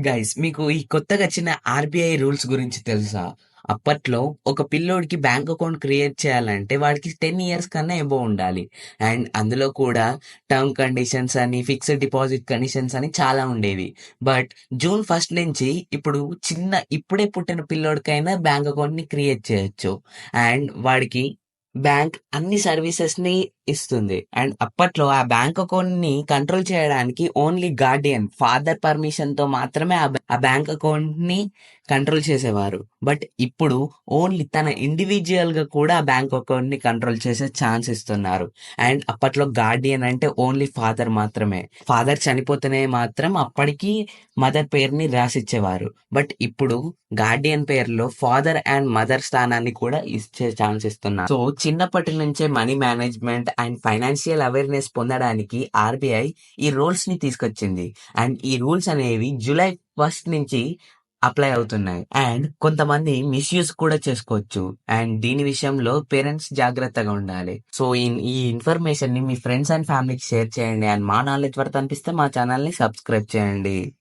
Guys మీకు ఈ కొత్తగొచ్చిన RBI rules గురించి తెలుసా? అప్పట్లో ఒక పిల్లోడికి బ్యాంక్ అకౌంట్ క్రియేట్ చేయాలంటే వాడికి 10 ఇయర్స్ కన్నా అబోవ్ ఉండాలి. అండ్ అందులో కూడా టర్మ్ కండిషన్స్ అని, ఫిక్స్డ్ డిపాజిట్ కండిషన్స్ అని చాలా ఉండేవి. బట్ జూన్ 1 నుంచి ఇప్పుడు ఇప్పుడే పుట్టిన పిల్లోడికైనా బ్యాంక్ అకౌంట్‌ని క్రియేట్ చేయొచ్చు. అండ్ వాడికి బ్యాంక్ అన్ని సర్వీసెస్‌ని ఇస్తుంది. అండ్ అప్పట్లో ఆ బ్యాంక్ అకౌంట్‌ని కంట్రోల్ చేయడానికి ఓన్లీ గార్డియన్, ఫాదర్ పర్మిషన్‌తో మాత్రమే ఆ బ్యాంక్ అకౌంట్‌ని కంట్రోల్ చేసేవారు. బట్ ఇప్పుడు ఓన్లీ తన ఇండివిడ్యుయల్‌గా కూడా ఆ బ్యాంక్ అకౌంట్‌ని కంట్రోల్ చేసే ఛాన్స్ ఇస్తున్నారు. అండ్ అప్పట్లో గార్డియన్ అంటే ఓన్లీ ఫాదర్ మాత్రమే. ఫాదర్ చనిపోతేనే మాత్రం అప్పటికి మదర్ పేరుని రాసిచ్చేవారు. బట్ ఇప్పుడు గార్డియన్ పేరులో ఫాదర్ అండ్ మదర్ స్థానాన్ని కూడా ఇచ్చే ఛాన్స్ ఇస్తున్నారు. సో చిన్నప్పటి నుంచే money management and financial awareness పొందడానికి ఆర్బీఐ ఈ రూల్స్ ని తీసుకొచ్చింది. అండ్ ఈ రూల్స్ అనేవి జూలై 1 నుంచి అప్లై అవుతున్నాయి. అండ్ కొంతమంది మిస్యూజ్ కూడా చేసుకోవచ్చు. అండ్ దీని విషయంలో పేరెంట్స్ జాగ్రత్తగా ఉండాలి. సో ఈ ఇన్ఫర్మేషన్ ని మీ ఫ్రెండ్స్ అండ్ ఫ్యామిలీకి షేర్ చేయండి. అండ్ మా నాలెడ్జ్ వర్త్ అనిపిస్తే మా ఛానల్ ని సబ్స్క్రైబ్ చేయండి.